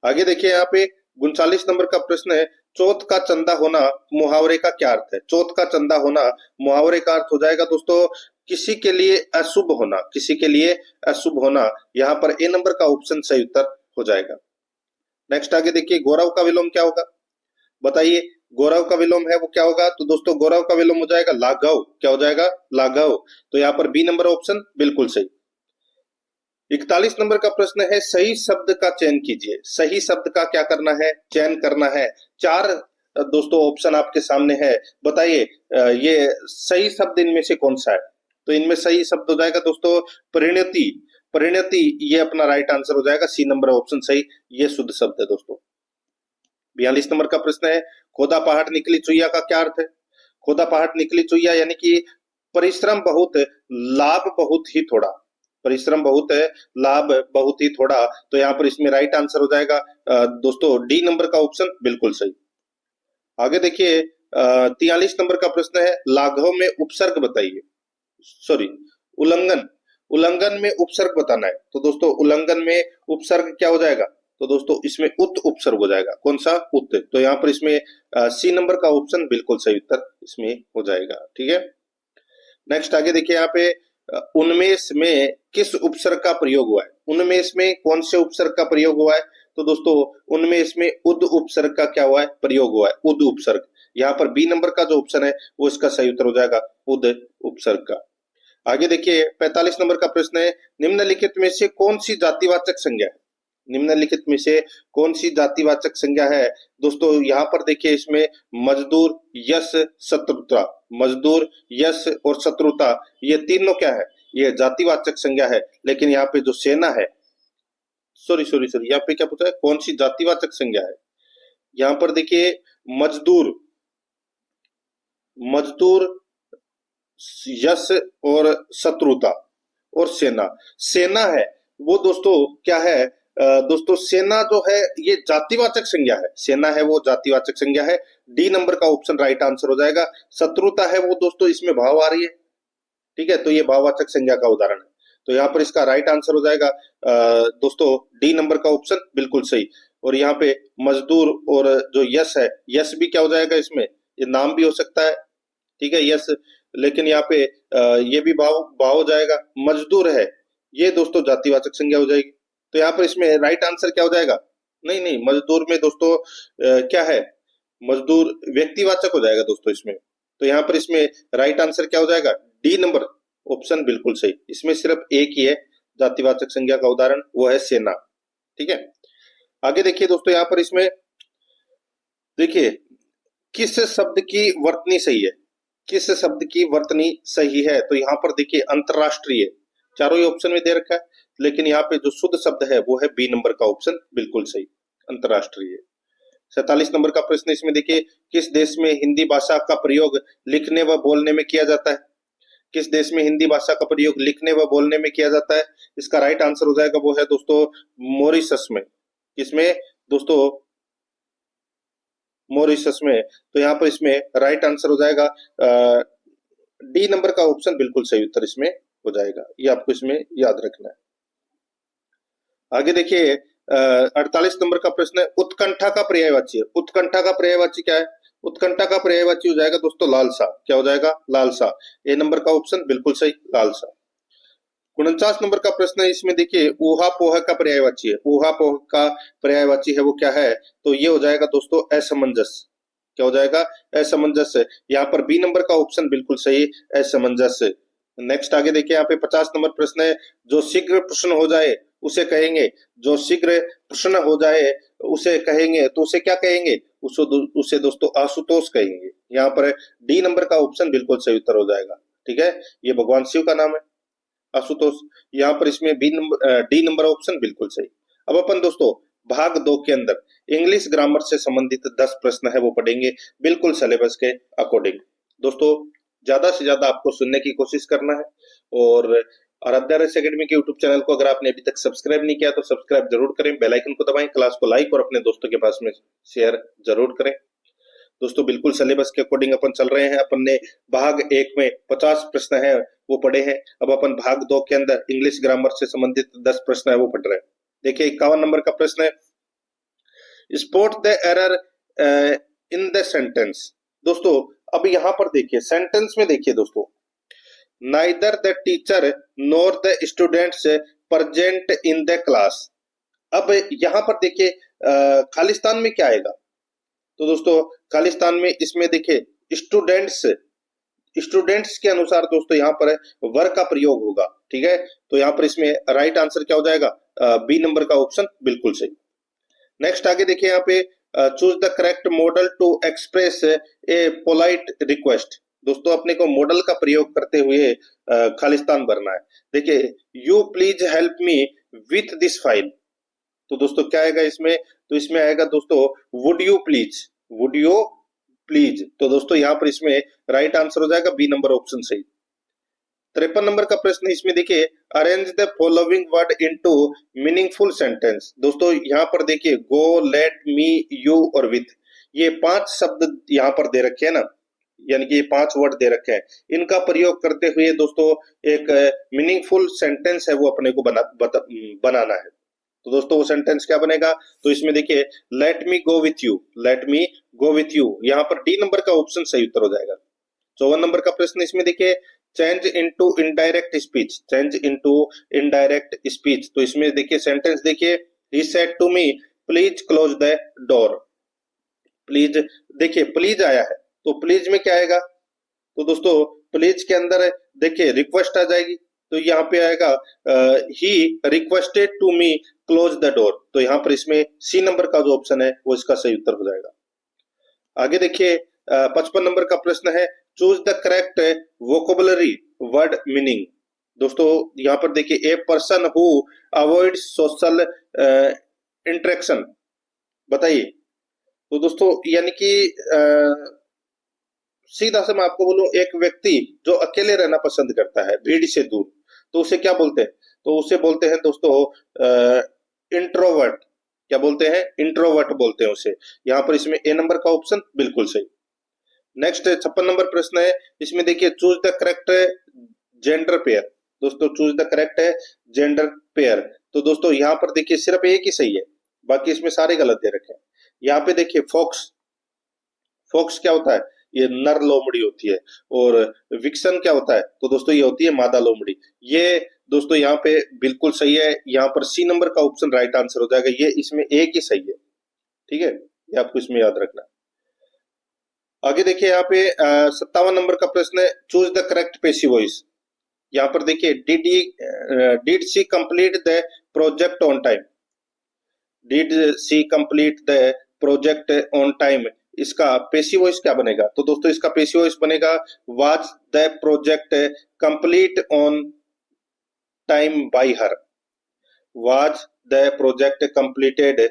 आगे देखिए यहाँ पे 39 नंबर का प्रश्न है, चौथ का चंदा होना मुहावरे का क्या अर्थ है? चौथ का चंदा होना मुहावरे का अर्थ हो जाएगा दोस्तों किसी के लिए अशुभ होना, किसी के लिए अशुभ होना। यहाँ पर ए नंबर का ऑप्शन सही उत्तर हो जाएगा। नेक्स्ट आगे देखिए गौरव का विलोम क्या होगा? बताइए गौरव का विलोम है वो क्या होगा? तो दोस्तों गौरव का विलोम हो जाएगा लाघव। क्या हो जाएगा? लाघव। तो यहाँ पर बी नंबर ऑप्शन बिल्कुल सही। 41 नंबर का प्रश्न है, सही शब्द का चयन कीजिए। सही शब्द का क्या करना है? चयन करना है। चार दोस्तों ऑप्शन आपके सामने है, बताइए ये सही शब्द इनमें से कौन सा है? तो इनमें सही शब्द हो जाएगा दोस्तों परिणति। परिणति ये अपना राइट आंसर हो जाएगा, सी नंबर ऑप्शन सही, ये शुद्ध शब्द है दोस्तों। 42 नंबर का प्रश्न है, खोदा पहाड़ निकली चुईया का क्या अर्थ है? खोदा पहाड़ निकली चुईया यानी कि परिश्रम बहुत, लाभ बहुत ही थोड़ा। परिश्रम बहुत है, लाभ बहुत ही थोड़ा। तो यहाँ पर इसमें राइट आंसर हो जाएगा दोस्तों डी नंबर का ऑप्शन बिल्कुल सही। आगे देखिए 43 नंबर का प्रश्न है, लाघव में उपसर्ग बताइए। सॉरी, उल्लंघन, उल्लंघन में उपसर्ग बताना है। तो दोस्तों उल्लंघन में उपसर्ग क्या हो जाएगा? तो दोस्तों इसमें उत उपसर्ग हो जाएगा। कौन सा? उत। तो यहाँ पर इसमें सी नंबर का ऑप्शन बिल्कुल सही उत्तर इसमें हो जाएगा, ठीक है। नेक्स्ट आगे देखिए यहाँ पे उन्मेष में किस उपसर्ग का प्रयोग हुआ है? उन्मेष में कौन से उपसर्ग का प्रयोग हुआ है? तो दोस्तों उन्मेष में उद उपसर्ग का क्या हुआ है? प्रयोग हुआ है, उद उपसर्ग। यहाँ पर बी नंबर का जो ऑप्शन है वो इसका सही उत्तर हो जाएगा, उद उपसर्ग का। आगे देखिए 45 नंबर का प्रश्न है, निम्नलिखित में से कौन सी जातिवाचक संज्ञा है? निम्नलिखित में से कौन सी जातिवाचक संज्ञा है? दोस्तों यहाँ पर देखिए इसमें मजदूर, यश, शत्रुता, मजदूर, यश और शत्रुता ये तीनों क्या है? ये जातिवाचक संज्ञा है। लेकिन यहाँ पे जो सेना है, सॉरी सॉरी सॉरी, यहाँ पे क्या पूछा है, कौन सी जातिवाचक संज्ञा है। यहाँ पर देखिए मजदूर, मजदूर, यश और शत्रुता और सेना। सेना है वो दोस्तों क्या है, दोस्तों सेना जो है ये जातिवाचक संज्ञा है, सेना है वो जातिवाचक संज्ञा है। डी नंबर का ऑप्शन राइट आंसर हो जाएगा। शत्रुता है वो दोस्तों इसमें भाव आ रही है, ठीक है, तो ये भाववाचक संज्ञा का उदाहरण है। तो यहाँ पर इसका राइट आंसर हो जाएगा दोस्तों डी नंबर का ऑप्शन बिल्कुल सही। और यहाँ पे मजदूर और जो यश है, यश भी क्या हो जाएगा इसमें, ये नाम भी हो सकता है, ठीक है यश, लेकिन यहाँ पे ये भी भाव भाव हो जाएगा। मजदूर है ये दोस्तों जातिवाचक संज्ञा हो जाएगी। तो यहाँ पर इसमें राइट आंसर क्या हो जाएगा, नहीं नहीं, मजदूर में दोस्तों क्या है, मजदूर व्यक्तिवाचक हो जाएगा दोस्तों इसमें। तो यहाँ पर इसमें राइट आंसर क्या हो जाएगा, डी नंबर ऑप्शन बिल्कुल सही। इसमें सिर्फ एक ही है जातिवाचक संज्ञा का उदाहरण, वो है सेना, ठीक है। आगे देखिए दोस्तों, यहाँ पर इसमें देखिए किस शब्द की वर्तनी सही है, किस शब्द की वर्तनी सही है। तो यहाँ पर देखिए अंतरराष्ट्रीय, चारों ही ऑप्शन में दे रखा है, लेकिन यहाँ पे जो शुद्ध शब्द है वो है बी नंबर का ऑप्शन बिल्कुल सही, अंतरराष्ट्रीय। 47 नंबर का प्रश्न इसमें देखिए, किस देश में हिंदी भाषा का प्रयोग लिखने व बोलने में किया जाता है। किस देश में हिंदी भाषा का प्रयोग लिखने व बोलने में किया जाता है। इसका राइट आंसर हो जाएगा वो है दोस्तों मॉरिशस में। किसमें दोस्तों, मॉरिशस में। तो यहाँ पर इसमें राइट आंसर हो जाएगा डी नंबर का ऑप्शन बिल्कुल सही उत्तर इसमें हो जाएगा, ये आपको इसमें याद रखना है। आगे देखिए 48 नंबर का प्रश्न है, उत्कंठा का पर्यायवाची। उत्कंठा का पर्यायवाची क्या है, उत्कंठा का पर्यायवाची हो जाएगा दोस्तों लालसा। क्या हो जाएगा, लालसा। ए नंबर का ऑप्शन बिल्कुल सही, लालसा। 49 नंबर का प्रश्न है, इसमें देखिए ऊहापोह का पर्यायवाची है। ऊहापोह का पर्यायवाची है वो क्या है, तो ये हो जाएगा दोस्तों असमंजस। क्या हो जाएगा, असमंजस। यहाँ पर बी नंबर का ऑप्शन बिल्कुल सही, असमंजस। नेक्स्ट आगे देखिए यहाँ पे 50 नंबर प्रश्न है, जो शीघ्र प्रश्न हो जाए उसे कहेंगे, जो शीघ्र प्रश्न हो जाए उसे कहेंगे, तो उसे क्या कहेंगे, उसे दोस्तों आशुतोष कहेंगे। यहाँ पर डी नंबर का ऑप्शन बिल्कुल सही उत्तर हो जाएगा, ठीक है, ये भगवान शिव का नाम है आशुतोष। यहाँ पर इसमें B number D number option बिल्कुल सही। अब अपन दोस्तों भाग 2 के अंदर इंग्लिश ग्रामर से संबंधित 10 प्रश्न है वो पढ़ेंगे बिल्कुल सिलेबस के अकॉर्डिंग। दोस्तों ज्यादा से ज्यादा आपको सुनने की कोशिश करना है, और आराध्या रस एकेडमी के यूट्यूब चैनल को अगर आपने अभी तक सब्सक्राइब नहीं किया तो सब्सक्राइब जरूर करें, बेल आइकन को दबाएं, क्लास को लाइक और अपने दोस्तों के पास में शेयर जरूर करें। दोस्तों बिल्कुल सिलेबस के अकॉर्डिंग अपन चल रहे हैं। अपन ने भाग 1 में 50 प्रश्न है वो पढ़े हैं, अब अपन भाग 2 के अंदर इंग्लिश ग्रामर से संबंधित 10 प्रश्न है वो पढ़ रहे हैं। देखिए 51 नंबर का प्रश्न है, spot the error in the sentence. दोस्तों अब यहाँ पर देखिए सेंटेंस में देखिए दोस्तों, neither the teacher nor the students present in the class. अब यहाँ पर देखिए खालिस्तान में क्या आएगा, तो दोस्तों खालिस्तान में इसमें देखिए स्टूडेंट्स, स्टूडेंट्स के अनुसार दोस्तों यहाँ पर वर का प्रयोग होगा, ठीक है। तो यहाँ पर इसमें राइट आंसर क्या हो जाएगा, बी नंबर का ऑप्शन बिल्कुल सही। नेक्स्ट आगे देखिए यहाँ पे choose the correct modal to express a polite request. दोस्तों अपने को मॉडल का प्रयोग करते हुए खालिस्तान भरना है। देखिए you please help me with this file, तो दोस्तों क्या आएगा इसमें, तो इसमें आएगा दोस्तों would you please, would you please. तो दोस्तों यहाँ पर इसमें राइट आंसर हो जाएगा बी नंबर ऑप्शन सही। 53 नंबर का प्रश्न इसमें देखिए, arrange the following word into meaningful sentence. दोस्तों यहाँ पर देखिए गो, लेट, मी, यू और विथ, ये 5 शब्द यहाँ पर दे रखे हैं ना, यानी कि ये 5 वर्ड दे रखे हैं, इनका प्रयोग करते हुए दोस्तों एक मीनिंगफुल सेंटेंस है वो अपने को बनाना है। तो दोस्तों वो सेंटेंस क्या बनेगा, तो इसमें देखिए let me go with you, let me go with you, यहाँ पर डी नंबर का ऑप्शन सही उत्तर हो जाएगा। 54 नंबर का प्रश्न इसमें देखिए, change into indirect speech, change into indirect speech. तो इसमें देखिए सेंटेंस देखिए, he said to me please close the door. Please, देखिए प्लीज आया है, तो प्लीज में क्या आएगा, तो दोस्तों प्लीज के अंदर देखिए रिक्वेस्ट आ जाएगी, तो यहाँ पे आएगा he requested to me close the door. तो यहाँ पर इसमें सी नंबर का जो ऑप्शन है वो इसका सही उत्तर हो जाएगा। आगे देखिए 55 नंबर का प्रश्न है, choose the correct vocabulary word meaning. दोस्तों यहाँ पर देखिए, a person who avoid social interaction, बताइए। तो दोस्तों यानी कि सीधा से मैं आपको बोलूं, एक व्यक्ति जो अकेले रहना पसंद करता है, भीड़ से दूर, तो उसे क्या बोलते हैं? तो उसे बोलते हैं दोस्तों इंट्रोवर्ट। क्या बोलते हैं? इंट्रोवर्ट बोलते हैं उसे। यहाँ पर इसमें ए नंबर का ऑप्शन बिल्कुल सही। नेक्स्ट 56 नंबर प्रश्न है, इसमें देखिए, choose the correct gender pair. दोस्तों choose the correct gender pair, तो दोस्तों यहाँ पर देखिए सिर्फ एक ही सही है, बाकी इसमें सारे गलत दे रखे हैं। यहाँ पे देखिए फॉक्स, फॉक्स क्या होता है? ये नर लोमड़ी होती है। और विक्सन क्या होता है? तो दोस्तों ये होती है मादा लोमड़ी। ये दोस्तों यहाँ पे बिल्कुल सही है, यहाँ पर सी नंबर का ऑप्शन राइट आंसर हो जाएगा, ये इसमें एक ही सही है। ठीक है, ये आपको इसमें याद रखना है। आगे देखिए यहाँ पे 57 नंबर का प्रश्न है, choose the correct passive voice. यहाँ पर देखिए, did she complete the project on time. Did she complete the project on time, इसका पेसिव वॉइस क्या बनेगा? तो दोस्तों इसका पेसिव वॉइस बनेगा, was the project complete on time by her. Was the project completed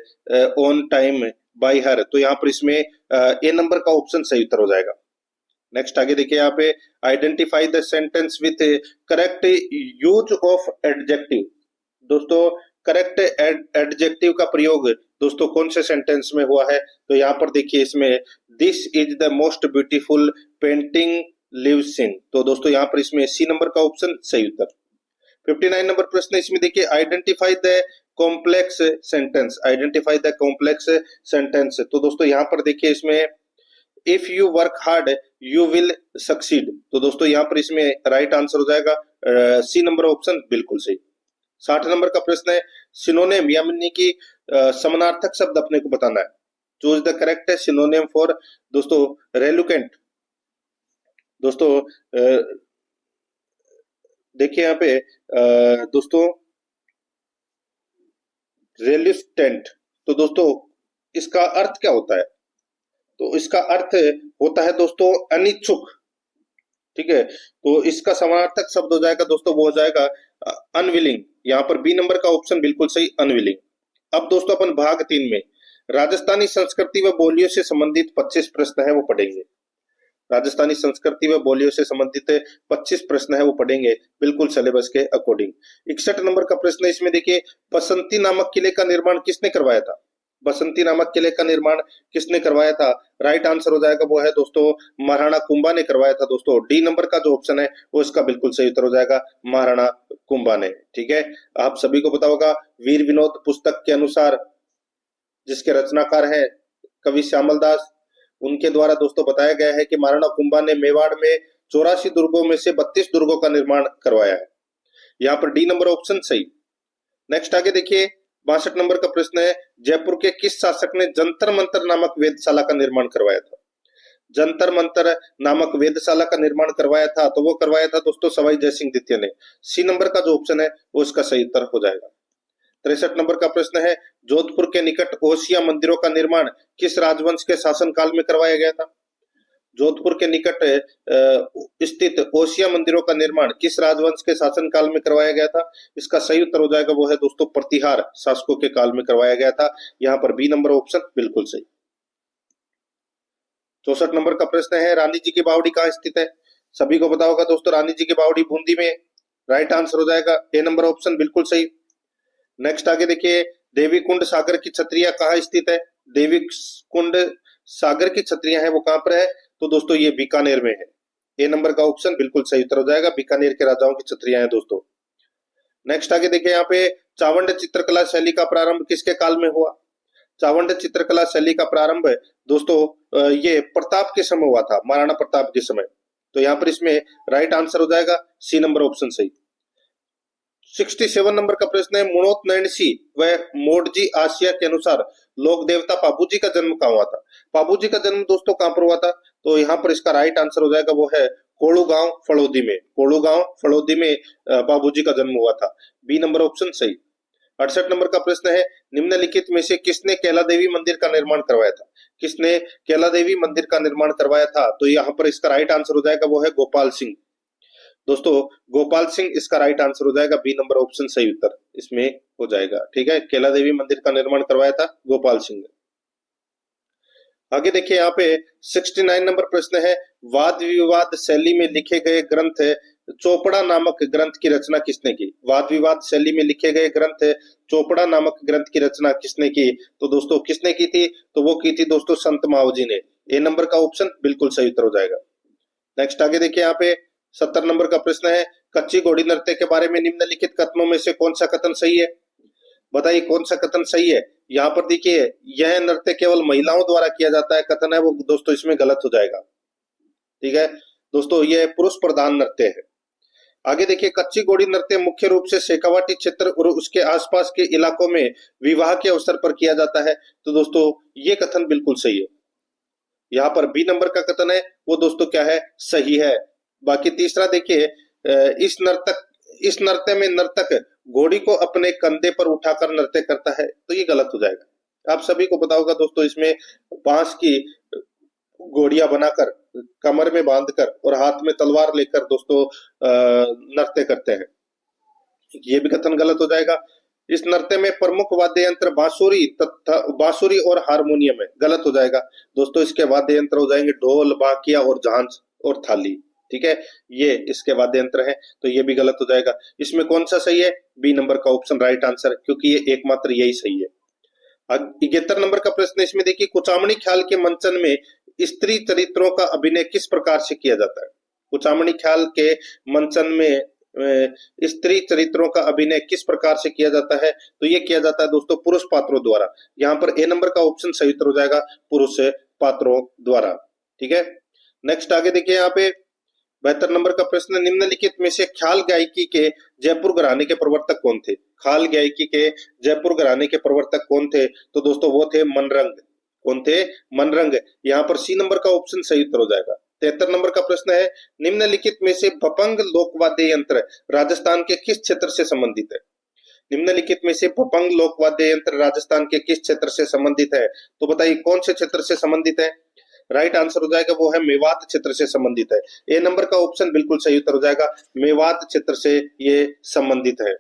on time by her, तो यहाँ पर इसमें ए नंबर का ऑप्शन सही उत्तर हो जाएगा। नेक्स्ट आगे देखिए यहाँ पे, identify the sentence with correct use of adjective. दोस्तों करेक्ट एडजेक्टिव का प्रयोग दोस्तों कौन से सेंटेंस में हुआ है? तो यहाँ पर देखिए इसमें, this is the most beautiful painting lives in, तो दोस्तों यहाँ पर इसमें सी नंबर का ऑप्शन सही उत्तर। 59 नंबर प्रश्न, इसमें देखिए, identify the complex sentence. Identify the complex sentence, तो दोस्तों यहाँ पर देखिए इसमें, if you work hard you will succeed, तो दोस्तों यहाँ पर इसमें राइट आंसर हो जाएगा सी नंबर ऑप्शन बिल्कुल सही। 60 नंबर का प्रश्न है, सिनोनिम यानी कि समानार्थक शब्द अपने को बताना है। Choose the correct synonym for, दोस्तों रेलुकेंट। दोस्तों देखिए यहाँ पे दोस्तों रेलिस्टेंट, तो दोस्तों इसका अर्थ क्या होता है? तो इसका अर्थ होता है दोस्तों अनिच्छुक। ठीक है, तो इसका समानार्थक शब्द हो जाएगा दोस्तों, वो हो जाएगा अनविलिंग। यहाँ पर बी नंबर का ऑप्शन बिल्कुल सही, अनविलिंग। अब दोस्तों अपन भाग 3 में राजस्थानी संस्कृति व बोलियों से संबंधित 25 प्रश्न है वो पढ़ेंगे। राजस्थानी संस्कृति व बोलियों से संबंधित 25 प्रश्न है वो पढ़ेंगे, बिल्कुल सिलेबस के अकॉर्डिंग। 61 नंबर का प्रश्न है, इसमें देखिए, बसंती नामक किले का निर्माण किसने करवाया था? बसंती नामक किले का निर्माण किसने करवाया था? राइट आंसर हो जाएगा वो है दोस्तों महाराणा कुंभा ने करवाया था। दोस्तों डी नंबर का जो ऑप्शन है वो इसका बिल्कुल सही उत्तर हो जाएगा, महाराणा कुंभा ने। ठीक है, आप सभी को पता होगा, वीर विनोद पुस्तक के अनुसार जिसके रचनाकार है कवि श्यामल दास, उनके द्वारा दोस्तों बताया गया है कि महाराणा कुंभा ने मेवाड़ में 84 दुर्गों में से 32 दुर्गों का निर्माण करवाया है। यहाँ पर डी नंबर ऑप्शन सही। नेक्स्ट आगे देखिए, 62 नंबर का प्रश्न है, जयपुर के किस शासक ने जंतर मंतर नामक वेधशाला का निर्माण करवाया था? जंतर मंतर नामक वेधशाला का निर्माण करवाया था, तो वो करवाया था दोस्तों सवाई जयसिंह द्वितीय ने। सी नंबर का जो ऑप्शन है वो इसका सही उत्तर हो जाएगा। 63 नंबर का प्रश्न है, जोधपुर के निकट ओसिया मंदिरों का निर्माण किस राजवंश के शासनकाल में करवाया गया था? जोधपुर के निकट स्थित ओसिया मंदिरों का निर्माण किस राजवंश के शासनकाल में करवाया गया था? इसका सही उत्तर हो जाएगा वो है दोस्तों प्रतिहार शासकों के काल में करवाया गया था। यहाँ पर बी नंबर ऑप्शन बिल्कुल सही। 64 नंबर का प्रश्न है, रानी जी की बावड़ी कहाँ स्थित है? सभी को पता होगा दोस्तों, रानी जी की बावड़ी बूंदी में। राइट आंसर हो जाएगा ए नंबर ऑप्शन बिल्कुल सही। नेक्स्ट आगे देखिए, देवी कुंड सागर की छतरियां कहाँ स्थित है? देवी कुंड सागर की छतरियां है वो कहां पर है? तो दोस्तों ये बीकानेर में है। ए नंबर का ऑप्शन बिल्कुल सही उत्तर हो जाएगा, बीकानेर के राजाओं की छतरियां हैं दोस्तों। नेक्स्ट आगे देखिए, यहाँ पे चावंड चित्रकला शैली का प्रारंभ किसके काल में हुआ? चावंड चित्रकला शैली का प्रारंभ दोस्तों ये प्रताप के समय हुआ था, महाराणा प्रताप के समय। तो यहाँ पर इसमें राइट आंसर हो जाएगा सी नंबर ऑप्शन सही। 67 नंबर का प्रश्न है, मुणोत नैणसी व मोडजी आसिया के अनुसार लोक देवता पाबूजी का जन्म कहाँ हुआ था? पाबूजी का जन्म दोस्तों कहां पर हुआ था? तो यहाँ पर इसका राइट आंसर हो जाएगा वो है कोड़ू गांव फड़ौदी में। कोड़ू गांव फड़ौदी में पाबूजी का जन्म हुआ था। बी नंबर ऑप्शन सही। 68 नंबर का प्रश्न है, निम्नलिखित में से किसने कैला देवी मंदिर का निर्माण करवाया था? किसने कैला देवी मंदिर का निर्माण करवाया था? तो यहाँ पर इसका राइट आंसर हो जाएगा वो है गोपाल सिंह। दोस्तों गोपाल सिंह इसका राइट आंसर हो जाएगा, बी नंबर ऑप्शन सही उत्तर इसमें हो जाएगा। ठीक है, केला देवी मंदिर का निर्माण करवाया था गोपाल सिंह ने। आगे देखिए यहाँ पे 69 नंबर प्रश्न है, वाद विवाद शैली में लिखे गए ग्रंथ चोपड़ा नामक ग्रंथ की रचना किसने की? वाद विवाद शैली में लिखे गए ग्रंथ चोपड़ा नामक ग्रंथ की रचना किसने की? तो दोस्तों किसने की थी? तो वो की थी दोस्तों संत मावजी ने। ए नंबर का ऑप्शन बिल्कुल सही उत्तर हो जाएगा। नेक्स्ट आगे देखिए यहाँ पे 70 नंबर का प्रश्न है, कच्ची घोड़ी नृत्य के बारे में निम्नलिखित कथनों में से कौन सा कथन सही है? बताइए कौन सा कथन सही है। यहाँ पर देखिए यह नृत्य केवल महिलाओं द्वारा किया जाता है, कथन है वो दोस्तों इसमें गलत हो जाएगा। ठीक है दोस्तों, यह पुरुष प्रधान नृत्य है। आगे देखिए कच्ची घोड़ी नृत्य मुख्य रूप से शेखावाटी क्षेत्र और उसके आसपास के इलाकों में विवाह के अवसर पर किया जाता है। तो दोस्तों ये कथन बिल्कुल सही है। यहाँ पर बी नंबर का कथन है वो दोस्तों क्या है, सही है। बाकी तीसरा देखिए इस नृत्य में नर्तक घोड़ी को अपने कंधे पर उठाकर नृत्य करता है, तो ये गलत हो जाएगा। आप सभी को पता होगा दोस्तों इसमें बांस की घोड़ियां बनाकर कमर में बांधकर और हाथ में तलवार लेकर दोस्तों नृत्य करते हैं, ये भी कथन गलत हो जाएगा। इस नृत्य में प्रमुख वाद्य यंत्र बांसुरी और हारमोनियम है, गलत हो जाएगा। दोस्तों इसके वाद्य यंत्र हो जाएंगे ढोल, बाकिया और झांझ और थाली। ठीक है, ये इसके वाद्य यंत्र है, तो ये भी गलत हो जाएगा। इसमें कौन सा सही है? बी नंबर का ऑप्शन राइट आंसर, क्योंकि ये एकमात्र यही सही है। 71 नंबर का प्रश्न इसमें देखिए, कुचामणी ख्याल के मंचन में स्त्री चरित्रों का अभिनय किस प्रकार से किया जाता है? कुचामणी ख्याल के मंचन में स्त्री चरित्रों का अभिनय किस प्रकार से किया जाता है? तो ये किया जाता है दोस्तों पुरुष पात्रों द्वारा। यहाँ पर ए नंबर का ऑप्शन सही उत्तर हो जाएगा, पुरुष पात्रों द्वारा। ठीक है, नेक्स्ट आगे देखिए यहाँ पे 72 नंबर का प्रश्न, निम्नलिखित में से ख्याल गायकी के जयपुर घराने के प्रवर्तक कौन थे? ख्याल गायकी के जयपुर घराने के प्रवर्तक कौन थे? तो दोस्तों वो थे मनरंग। कौन थे? मनरंग। यहाँ पर सी नंबर का ऑप्शन सही उत्तर हो जाएगा। 73 नंबर का प्रश्न है, निम्नलिखित में से भपंग लोकवाद्य यंत्र राजस्थान के किस क्षेत्र से संबंधित है? निम्नलिखित में से भपंग लोकवाद्य यंत्र राजस्थान के किस क्षेत्र से संबंधित है? तो बताइए कौन से क्षेत्र से संबंधित है? राइट आंसर हो जाएगा वो है मेवात क्षेत्र से संबंधित है। ए नंबर का ऑप्शन बिल्कुल सही उत्तर हो जाएगा, मेवात क्षेत्र से ये संबंधित है।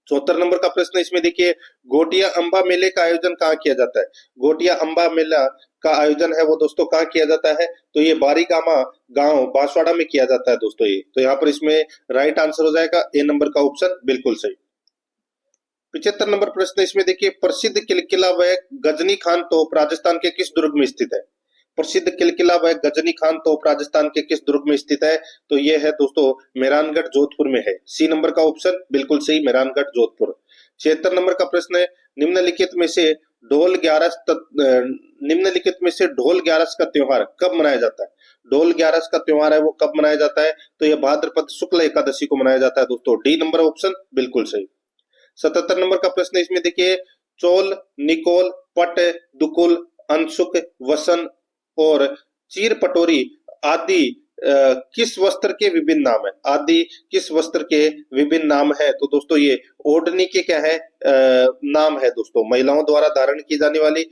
74 नंबर का प्रश्न इसमें देखिए, गोटिया अंबा मेले का आयोजन कहाँ किया जाता है? गोटिया अंबा मेला का आयोजन है वो दोस्तों कहाँ किया जाता है? तो ये बारीगामा गांव बांसवाड़ा में किया जाता है दोस्तों ये। तो यहाँ पर इसमें राइट आंसर हो जाएगा ए नंबर का ऑप्शन बिल्कुल सही। 75 नंबर प्रश्न इसमें देखिए, प्रसिद्ध किलकिला व गजनी खान तोप राजस्थान के किस दुर्ग में स्थित है? प्रसिद्ध किलकिला व गजनी खान तोप राजस्थान के किस दुर्ग में स्थित है? तो यह है दोस्तों मेहरानगढ़ जोधपुर में है। सी नंबर का ऑप्शन बिल्कुल सही, मेहरानगढ़ जोधपुर। 76 नंबर का प्रश्न है, निम्नलिखित में से ढोल ग्यारस का त्योहार कब मनाया जाता है? ढोल ग्यारस का त्योहार है वो कब मनाया जाता है? तो यह भाद्रपद शुक्ल एकादशी को मनाया जाता है दोस्तों। डी नंबर ऑप्शन बिल्कुल सही। 77 नंबर का प्रश्न इसमें देखिए, चोल, निकोल, पट, दुकुल, अंशुक, वसन और चीर पटोरी आदि किस वस्त्र के विभिन्न नाम है? आदि किस वस्त्र के विभिन्न नाम है? तो दोस्तों ये ओढ़नी के क्या है नाम है दोस्तों, महिलाओं द्वारा धारण की जाने वाली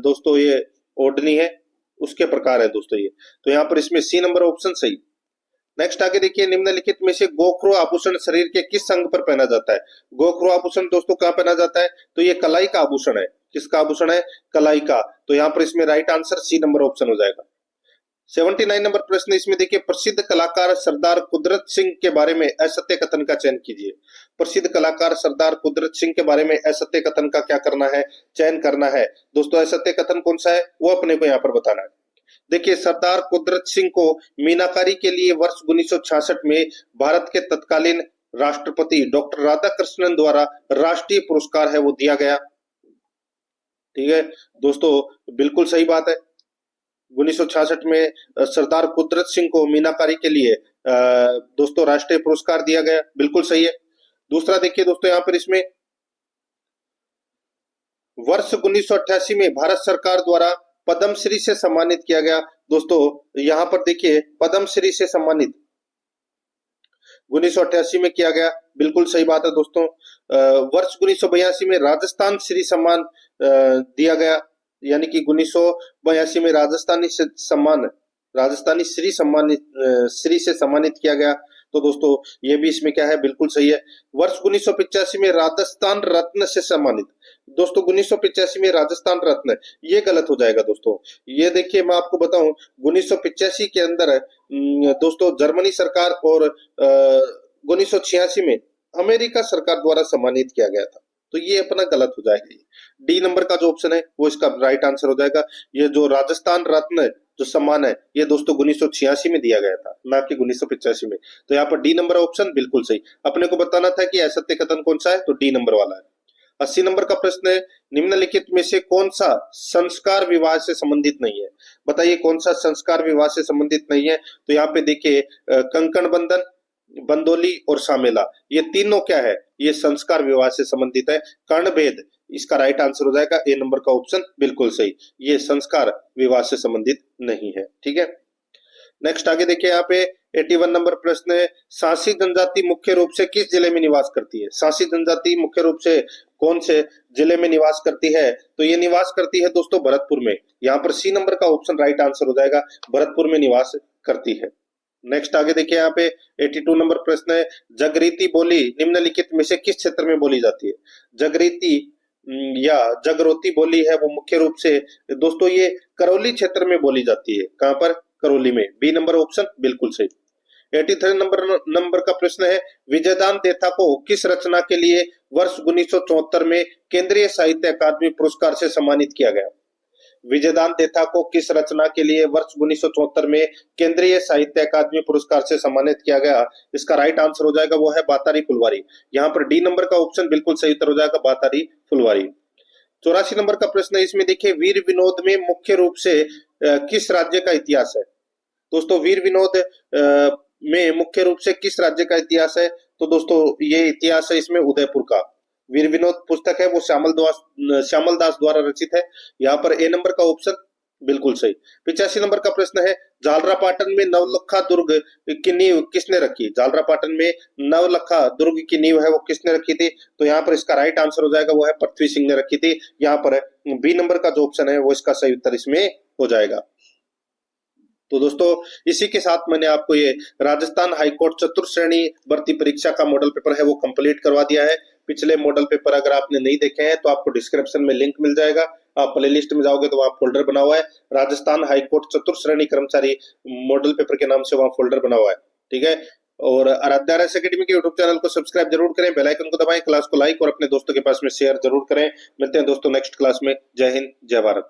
दोस्तों ये ओढ़नी है, उसके प्रकार है दोस्तों ये। तो यहाँ पर इसमें सी नंबर ऑप्शन सही। नेक्स्ट आगे देखिए, निम्नलिखित में से गोखरो आभूषण शरीर के किस अंग पर पहना जाता है? गोखरो आभूषण दोस्तों कहाँ पहना जाता है? तो ये कलाई का आभूषण है। किसका आभूषण है? कलाई का। तो यहाँ पर इसमें right answer C number option हो जाएगा। 79 नंबर प्रश्न इसमें देखिए, प्रसिद्ध कलाकार सरदार कुदरत सिंह के बारे में असत्य कथन का चयन कीजिए। प्रसिद्ध कलाकार सरदार कुदरत सिंह के बारे में असत्य कथन का क्या करना है? चयन करना है। दोस्तों असत्य कथन कौन सा है वो अपने को यहाँ पर बताना है। देखिए, सरदार कुदरत सिंह को मीनाकारी के लिए वर्ष 1966 में भारत के तत्कालीन राष्ट्रपति डॉक्टर राधाकृष्णन द्वारा राष्ट्रीय पुरस्कार है वो दिया गया। ठीक है दोस्तों, बिल्कुल सही बात है। 1966 में सरदार कुदरत सिंह को मीनाकारी के लिए दोस्तों राष्ट्रीय पुरस्कार दिया गया, बिल्कुल सही है। दूसरा देखिए दोस्तों, यहाँ पर इसमें वर्ष 1988 में भारत सरकार द्वारा पद्मश्री से सम्मानित किया गया। दोस्तों यहाँ पर देखिए पद्मश्री से सम्मानित 1988 में किया गया, बिल्कुल सही बात है दोस्तों। वर्ष 1982 में राजस्थान श्री सम्मान दिया गया, यानी कि 1982 में राजस्थानी सम्मान राजस्थानी श्री से सम्मानित किया गया। तो दोस्तों ये भी इसमें क्या है, बिल्कुल सही है। वर्ष 1985 में राजस्थान रत्न से सम्मानित। दोस्तों 1985 में राजस्थान रत्न, ये गलत हो जाएगा दोस्तों। ये देखिए मैं आपको बताऊं, 1985 के अंदर दोस्तों जर्मनी सरकार और 1986 में अमेरिका सरकार द्वारा सम्मानित किया गया था। तो ये अपना गलत हो जाएगा। डी नंबर का जो ऑप्शन है वो इसका राइट आंसर हो जाएगा। ये जो राजस्थान रत्न जो सम्मान है ये दोस्तों 1986 में दिया गया था, ना कि 1985 में। तो यहाँ पर डी नंबर ऑप्शन बिल्कुल सही। अपने को बताना था कि असत्य कथन कौन सा है, तो डी नंबर वाला है। 80 नंबर का प्रश्न है, निम्नलिखित में से कौन सा संस्कार विवाह से संबंधित नहीं है। बताइए कौन सा संस्कार विवाह से संबंधित नहीं है। तो यहाँ पे देखिए कंकण बंधन, बंदोली और सामेला, ये तीनों क्या है, ये संस्कार विवाह से संबंधित है। कर्णभेद इसका राइट आंसर हो जाएगा, ए नंबर का ऑप्शन बिल्कुल सही। ये संस्कार विवाह से संबंधित नहीं है। ठीक है, नेक्स्ट आगे देखिए यहाँ पे 81 नंबर प्रश्न है, सांसी जनजाति मुख्य रूप से किस जिले में निवास करती है। सांसी जनजाति मुख्य रूप से कौन से जिले में निवास करती है। तो ये निवास करती है दोस्तों भरतपुर में। यहाँ पर सी नंबर का ऑप्शन राइट आंसर हो जाएगा, भरतपुर में निवास करती है। नेक्स्ट आगे देखिए यहाँ पे 82 नंबर प्रश्न है, जगरीती बोली निम्नलिखित में से किस क्षेत्र में बोली जाती है। जगरीती या जगरोती बोली है वो मुख्य रूप से दोस्तों ये करौली क्षेत्र में बोली जाती है। कहां पर, करौली में। बी नंबर ऑप्शन बिल्कुल सही। 83 नंबर का प्रश्न है, विजयदान देथा को किस रचना के लिए वर्ष 1974 में केंद्रीय साहित्य अकादमी पुरस्कार से सम्मानित किया गया। विजयदान देथा को किस रचना के लिए वर्ष 1974 में केंद्रीय साहित्य अकादमी पुरस्कार से सम्मानित किया गया। इसका राइट आंसर हो जाएगा वो है बातारी फुलवारी। यहाँ पर डी नंबर का ऑप्शन बिल्कुल सही उत्तर हो जाएगा, बातारी फुलवारी। 84 नंबर का प्रश्न है, इसमें देखिए वीर विनोद में मुख्य रूप से किस राज्य का इतिहास है। दोस्तों वीर विनोद में मुख्य रूप से किस राज्य का इतिहास है। तो दोस्तों ये इतिहास है इसमें उदयपुर का। वीर विनोद पुस्तक है वो श्यामल दास द्वारा रचित है। यहाँ पर ए नंबर का ऑप्शन बिल्कुल सही। 85 नंबर का प्रश्न है, झालरापाटन में नवलखा दुर्ग की नींव किसने रखी। झालरापाटन में नवलखा दुर्ग की नींव है वो किसने रखी थी। तो यहाँ पर इसका राइट आंसर हो जाएगा वो है पृथ्वी सिंह ने रखी थी। यहाँ पर बी नंबर का जो ऑप्शन है वो इसका सही उत्तर इसमें हो जाएगा। तो दोस्तों इसी के साथ मैंने आपको ये राजस्थान हाईकोर्ट चतुर्थ श्रेणी भर्ती परीक्षा का मॉडल पेपर है वो कंप्लीट करवा दिया है। पिछले मॉडल पेपर अगर आपने नहीं देखे हैं तो आपको डिस्क्रिप्शन में लिंक मिल जाएगा। आप प्लेलिस्ट में जाओगे तो वहाँ फोल्डर बना हुआ है राजस्थान हाईकोर्ट चतुर्थ श्रेणी कर्मचारी मॉडल पेपर के नाम से, वहाँ फोल्डर बना हुआ है। ठीक है, और आराध्या RS अकेडमी के यूट्यूब चैनल को सब्सक्राइब जरूर करें, बेल आइकन को दबाएं, क्लास को लाइक और अपने दोस्तों के पास में शेयर जरूर करें। मिलते हैं दोस्तों नेक्स्ट क्लास में। जय हिंद, जय भारत।